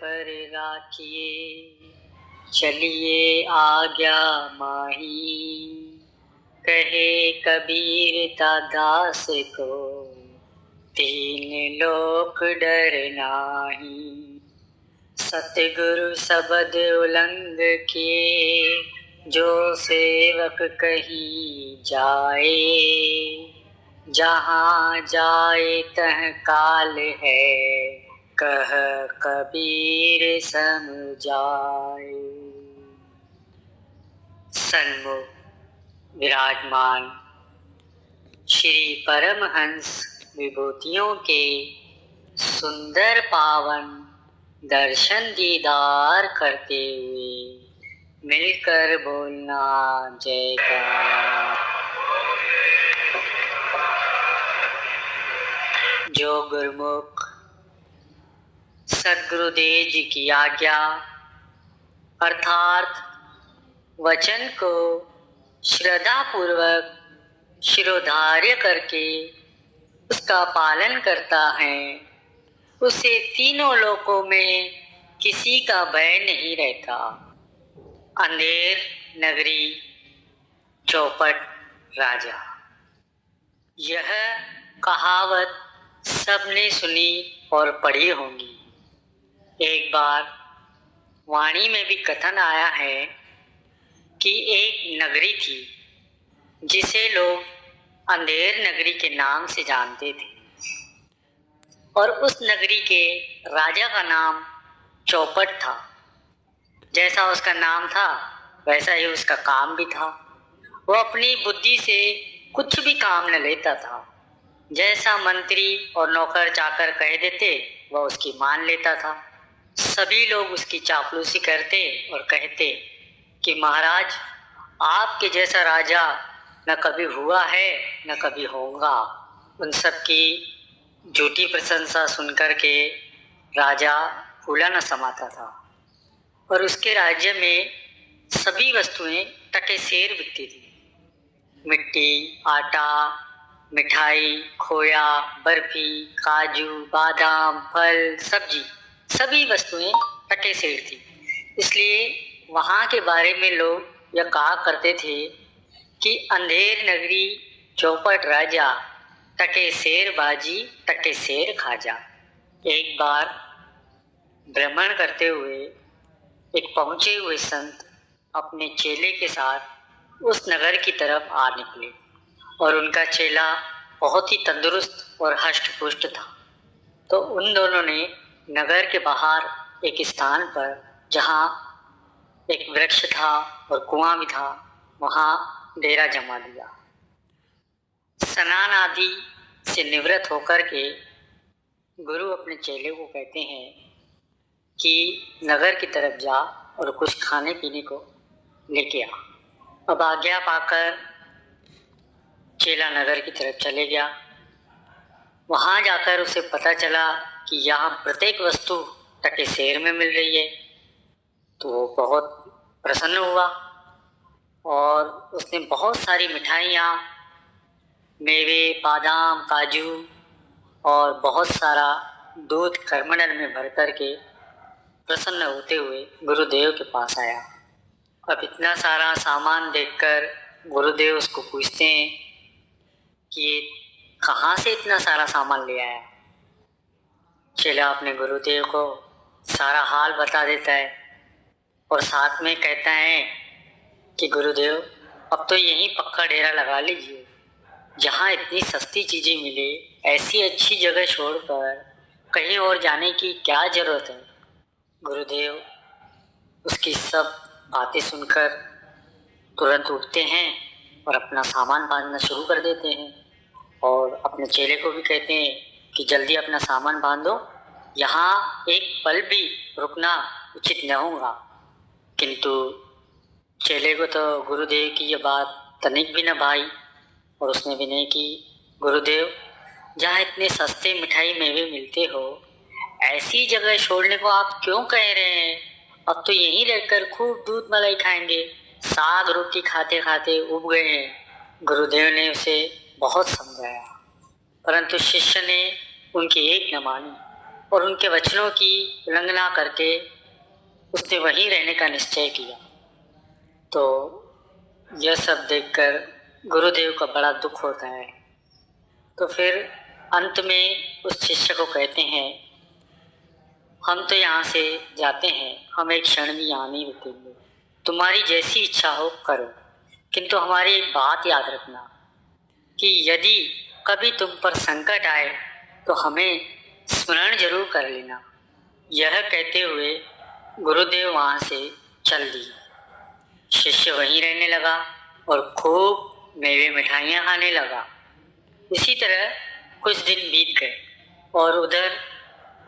पर राखिए, चलिए आज्ञा माही। कहे कबीर दास को, तीन लोक डर नाही। सतगुरु शब्द उलंघ किए, जो सेवक कहीं जाए। जहाँ जाए तह काल है, कह कबीर समझाए। सन्मुख विराजमान श्री परमहंस विभूतियों के सुंदर पावन दर्शन दीदार करते हुए मिलकर बोलना जयकार। जो गुरुमुख सद्गुरुदेव जी की आज्ञा अर्थात वचन को श्रद्धा पूर्वक शिरोधार्य करके उसका पालन करता है, उसे तीनों लोकों में किसी का भय नहीं रहता। अंधेर नगरी चौपट राजा, यह कहावत सबने सुनी और पढ़ी होंगी। एक बार वाणी में भी कथन आया है कि एक नगरी थी जिसे लोग अंधेर नगरी के नाम से जानते थे, और उस नगरी के राजा का नाम चौपट था। जैसा उसका नाम था वैसा ही उसका काम भी था। वो अपनी बुद्धि से कुछ भी काम न लेता था। जैसा मंत्री और नौकर चाकर कह देते वह उसकी मान लेता था। सभी लोग उसकी चापलूसी करते और कहते कि महाराज, आपके जैसा राजा न कभी हुआ है न कभी होगा। उन सब की झूठी प्रशंसा सुनकर के राजा फूला न समाता था, और उसके राज्य में सभी वस्तुएं टके सेर बिकती थी। मिट्टी, आटा, मिठाई, खोया, बर्फी, काजू, बादाम, फल, सब्जी, सभी वस्तुएं टके सेर थी। इसलिए वहाँ के बारे में लोग यह कहा करते थे कि अंधेर नगरी चौपट राजा, टके सेर बाजी टके सेर खाजा। एक बार भ्रमण करते हुए एक पहुँचे हुए संत अपने चेले के साथ उस नगर की तरफ आ निकले, और उनका चेला बहुत ही तंदुरुस्त और हष्ट-पुष्ट था। तो उन दोनों ने नगर के बाहर एक स्थान पर, जहाँ एक वृक्ष था और कुआं भी था, वहाँ डेरा जमा दिया। स्नान आदि से निवृत्त होकर के गुरु अपने चेले को कहते हैं कि नगर की तरफ जा और कुछ खाने पीने को लेके आ। अब आज्ञा पाकर चेला नगर की तरफ चले गया। वहाँ जाकर उसे पता चला कि यहाँ प्रत्येक वस्तु टके सेर में मिल रही है। तो वो बहुत प्रसन्न हुआ और उसने बहुत सारी मिठाइयाँ, मेवे, बादाम, काजू और बहुत सारा दूध करमंडल में भर कर के प्रसन्न होते हुए गुरुदेव के पास आया। अब इतना सारा सामान देखकर गुरुदेव उसको पूछते हैं कि ये कहाँ से इतना सारा सामान ले आया। चेला अपने गुरुदेव को सारा हाल बता देता है और साथ में कहता है कि गुरुदेव, अब तो यहीं पक्का डेरा लगा लीजिए। जहाँ इतनी सस्ती चीज़ें मिले, ऐसी अच्छी जगह छोड़कर कहीं और जाने की क्या ज़रूरत है। गुरुदेव उसकी सब बातें सुनकर तुरंत उठते हैं और अपना सामान बांधना शुरू कर देते हैं, और अपने चेले को भी कहते हैं कि जल्दी अपना सामान बांधो, यहाँ एक पल भी रुकना उचित न होगा। किंतु चेले को तो गुरुदेव की ये बात तनिक भी न भाई, और उसने भी नहीं की। गुरुदेव, जहाँ इतने सस्ते मिठाई मेवे मिलते हो, ऐसी जगह छोड़ने को आप क्यों कह रहे हैं? अब तो यहीं रहकर खूब दूध मलाई खाएंगे, साग रोटी खाते खाते उब गए हैं। गुरुदेव ने उसे बहुत समझाया, परंतु शिष्य ने उनकी एक न मानी और उनके वचनों की उल्लंघना करके उसने वहीं रहने का निश्चय किया। तो यह सब देखकर गुरुदेव का बड़ा दुख होता है। तो फिर अंत में उस शिष्य को कहते हैं, हम तो यहाँ से जाते हैं, हम एक क्षण भी यहाँ नहीं रुकेंगे, तुम्हारी जैसी इच्छा हो करो, किंतु हमारी एक बात याद रखना कि यदि कभी तुम पर संकट आए तो हमें स्मरण जरूर कर लेना। यह कहते हुए गुरुदेव वहाँ से चल दिए। शिष्य वहीं रहने लगा और खूब मेवे मिठाइयाँ खाने लगा। इसी तरह कुछ दिन बीत गए और उधर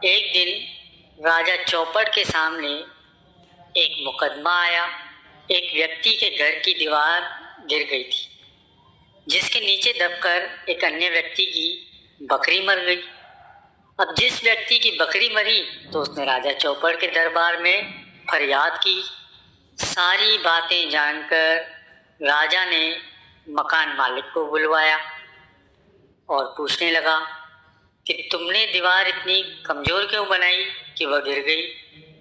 एक दिन राजा चौपड़ के सामने एक मुकदमा आया। एक व्यक्ति के घर की दीवार गिर गई थी, जिसके नीचे दबकर एक अन्य व्यक्ति की बकरी मर गई। अब जिस व्यक्ति की बकरी मरी तो उसने राजा चौपड़ के दरबार में फरियाद की। सारी बातें जानकर राजा ने मकान मालिक को बुलवाया और पूछने लगा कि तुमने दीवार इतनी कमजोर क्यों बनाई कि वह गिर गई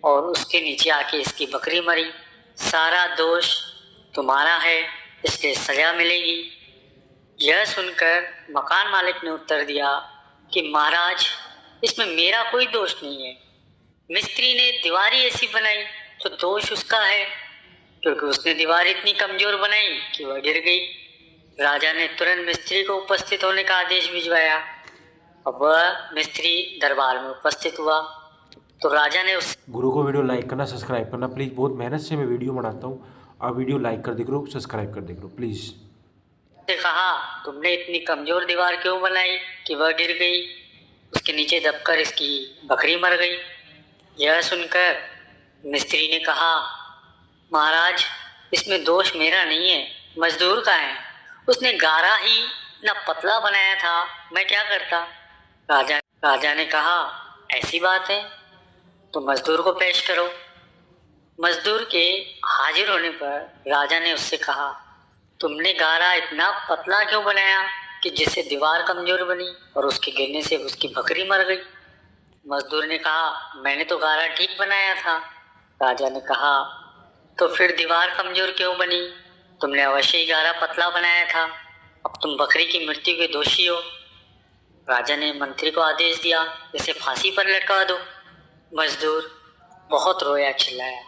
और उसके नीचे आके इसकी बकरी मरी। सारा दोष तुम्हारा है, इसलिए सजा मिलेगी। यह सुनकर मकान मालिक ने उत्तर दिया कि महाराज, इसमें मेरा कोई दोष नहीं है। मिस्त्री ने दीवार ही ऐसी बनाई तो दोष उसका है, क्योंकि उसने दीवार इतनी कमजोर बनाई कि वह गिर गई। राजा ने तुरंत मिस्त्री को उपस्थित होने का आदेश भिजवाया। अब वह मिस्त्री दरबार में उपस्थित हुआ तो राजा ने उस गुरु को वीडियो लाइक करना, सब्सक्राइब करना प्लीज़। बहुत मेहनत से मैं वीडियो बनाता हूँ, आप वीडियो लाइक कर देख लो, सब्सक्राइब कर देख लो प्लीज़। से कहा, तुमने इतनी कमजोर दीवार क्यों बनाई कि वह गिर गई, उसके नीचे दबकर इसकी बकरी मर गई। यह सुनकर मिस्त्री ने कहा, महाराज, इसमें दोष मेरा नहीं है, मजदूर का है। उसने गारा ही इतना पतला बनाया था, मैं क्या करता। राजा ने कहा, ऐसी बात है तो मजदूर को पेश करो। मजदूर के हाजिर होने पर राजा ने उससे कहा, तुमने गारा इतना पतला क्यों बनाया कि जिससे दीवार कमजोर बनी और उसके गिरने से उसकी बकरी मर गई। मजदूर ने कहा, मैंने तो गारा ठीक बनाया था। राजा ने कहा, तो फिर दीवार कमजोर क्यों बनी? तुमने अवश्य ही गारा पतला बनाया था। अब तुम बकरी की मृत्यु के दोषी हो। राजा ने मंत्री को आदेश दिया, इसे फांसी पर लटका दो। मजदूर बहुत रोया चिल्लाया,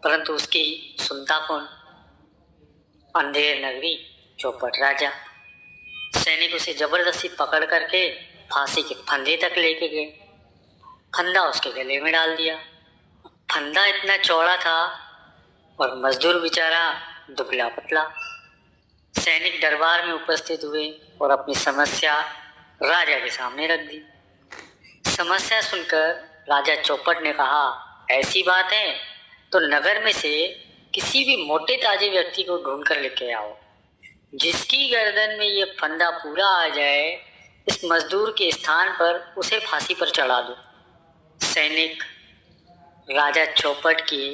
परंतु उसकी सुनता कौन। अंधेर नगरी, चौपट राजा। सैनिक उसे जबरदस्ती पकड़ करके फांसी के फंदे तक लेके गए। फंदा उसके गले में डाल दिया। फंदा इतना चौड़ा था और मजदूर बेचारा दुबला पतला। सैनिक दरबार में उपस्थित हुए और अपनी समस्या राजा के सामने रख दी। समस्या सुनकर राजा चौपट ने कहा, ऐसी बात है तो नगर में से किसी भी मोटे ताजे व्यक्ति को ढूंढ कर लेके आओ, जिसकी गर्दन में ये फंदा पूरा आ जाए, इस मजदूर के स्थान पर उसे फांसी पर चढ़ा दो। सैनिक राजा चौपट की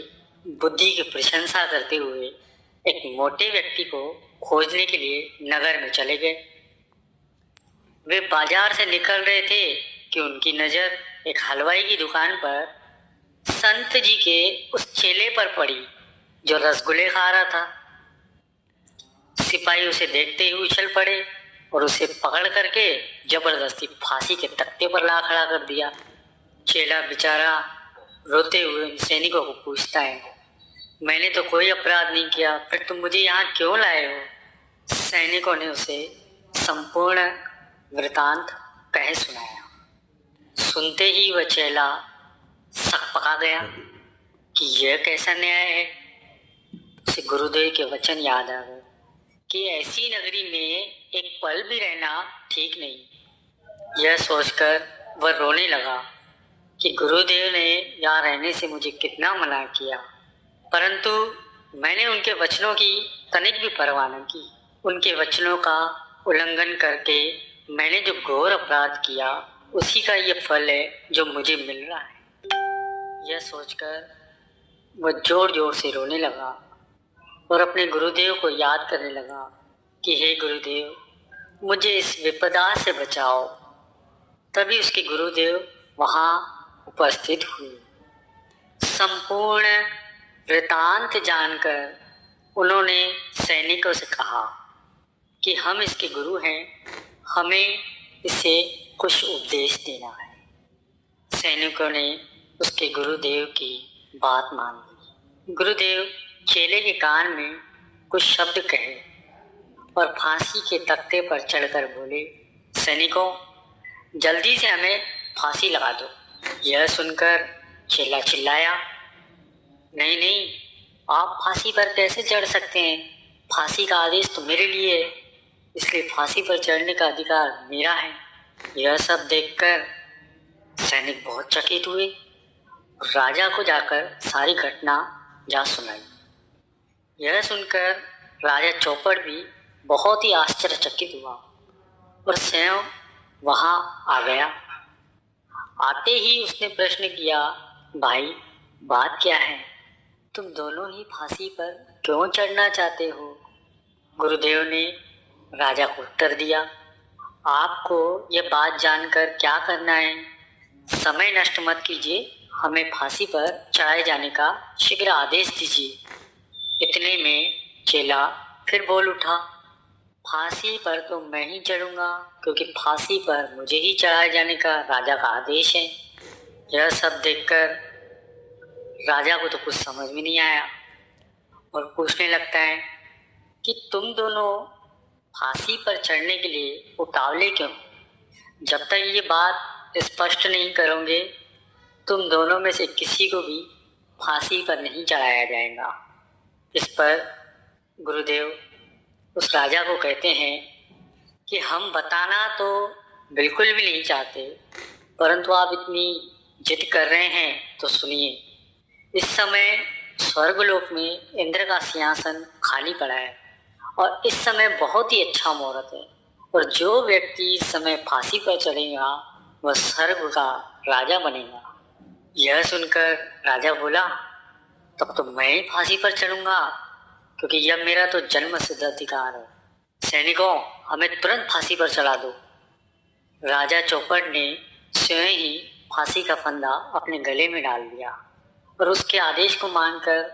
बुद्धि की प्रशंसा करते हुए एक मोटे व्यक्ति को खोजने के लिए नगर में चले गए। वे बाजार से निकल रहे थे कि उनकी नजर एक हलवाई की दुकान पर संत जी के उस चेले पर पड़ी जो रसगुल्ले खा रहा था। सिपाही उसे देखते ही उछल पड़े और उसे पकड़ करके जबरदस्ती फांसी के तख्ते पर ला खड़ा कर दिया। चेला बेचारा रोते हुए सैनिकों को पूछता है, मैंने तो कोई अपराध नहीं किया, फिर तुम मुझे यहाँ क्यों लाए हो। सैनिकों ने उसे संपूर्ण वृतांत कह सुनाया। सुनते ही वह चेला सकपका गया कि यह कैसा न्याय है। उसे गुरुदेव के वचन याद आ गए कि ऐसी नगरी में एक पल भी रहना ठीक नहीं। यह सोचकर वह रोने लगा कि गुरुदेव ने यहाँ रहने से मुझे कितना मना किया, परंतु मैंने उनके वचनों की तनिक भी परवाह न की। उनके वचनों का उल्लंघन करके मैंने जो घोर अपराध किया, उसी का ये फल है जो मुझे मिल रहा है। यह सोचकर वह जोर जोर से रोने लगा और अपने गुरुदेव को याद करने लगा कि हे गुरुदेव, मुझे इस विपदा से बचाओ। तभी उसके गुरुदेव वहाँ उपस्थित हुए। संपूर्ण वृतांत जानकर उन्होंने सैनिकों से कहा कि हम इसके गुरु हैं, हमें इसे कुछ उपदेश देना है। सैनिकों ने उसके गुरुदेव की बात मान ली। गुरुदेव चेले के कान में कुछ शब्द कहे और फांसी के तख्ते पर चढ़कर बोले, सैनिकों, जल्दी से हमें फांसी लगा दो। यह सुनकर चेला चिल्लाया, नहीं नहीं, आप फांसी पर कैसे चढ़ सकते हैं? फांसी का आदेश तो मेरे लिए है, इसलिए फांसी पर चढ़ने का अधिकार मेरा है। यह सब देखकर सैनिक बहुत चकित हुए। राजा को जाकर सारी घटना जा सुनाई। यह सुनकर राजा चौपड़ भी बहुत ही आश्चर्यचकित हुआ और स्वयं वहां आ गया। आते ही उसने प्रश्न किया, भाई बात क्या है? तुम दोनों ही फांसी पर क्यों चढ़ना चाहते हो? गुरुदेव ने राजा को उत्तर दिया, आपको यह बात जानकर क्या करना है? समय नष्ट मत कीजिए, हमें फांसी पर चढ़ाए जाने का शीघ्र आदेश दीजिए। इतने में चेला फिर बोल उठा, फांसी पर तो मैं ही चढ़ूंगा, क्योंकि फांसी पर मुझे ही चढ़ाए जाने का राजा का आदेश है। यह सब देखकर राजा को तो कुछ समझ में नहीं आया और पूछने लगता है कि तुम दोनों फांसी पर चढ़ने के लिए उतावले क्यों? जब तक ये बात स्पष्ट नहीं करोगे, तुम दोनों में से किसी को भी फांसी पर नहीं चढ़ाया जाएगा। इस पर गुरुदेव उस राजा को कहते हैं कि हम बताना तो बिल्कुल भी नहीं चाहते, परंतु आप इतनी जिद कर रहे हैं तो सुनिए। इस समय स्वर्गलोक में इंद्र का सिंहासन खाली पड़ा है और इस समय बहुत ही अच्छा मुहूर्त है, और जो व्यक्ति इस समय फांसी पर चढ़ेगा वह स्वर्ग का राजा बनेगा। यह सुनकर राजा बोला, तब तो मैं ही फांसी पर चढ़ूंगा, क्योंकि यह मेरा तो जन्म सिद्ध अधिकार है। सैनिकों, हमें तुरंत फांसी पर चढ़ा दो। राजा चौपड़ ने स्वयं ही फांसी का फंदा अपने गले में डाल दिया और उसके आदेश को मानकर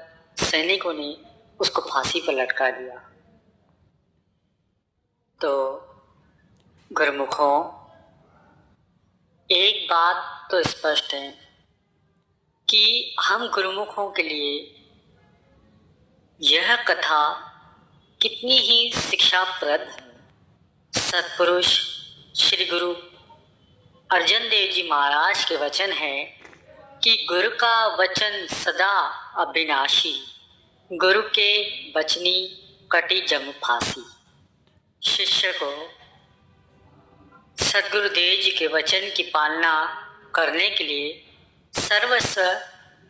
सैनिकों ने उसको फांसी पर लटका दिया। तो गुरुमुखों, एक बात तो स्पष्ट है कि हम गुरुमुखों के लिए यह कथा कितनी ही शिक्षाप्रद है। सत्पुरुष श्री गुरु अर्जन देव जी महाराज के वचन है कि गुरु का वचन सदा अविनाशी, गुरु के वचनी कटी जम फांसी। शिष्य को सद्गुरुदेव जी के वचन की पालना करने के लिए सर्वस्व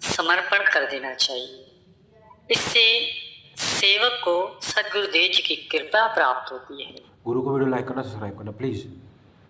समर्पण कर देना चाहिए। इससे सेवक को सद्गुरुदेव जी की कृपा प्राप्त होती है। गुरु को वीडियो लाइक करना, सब्सक्राइब करना प्लीज़।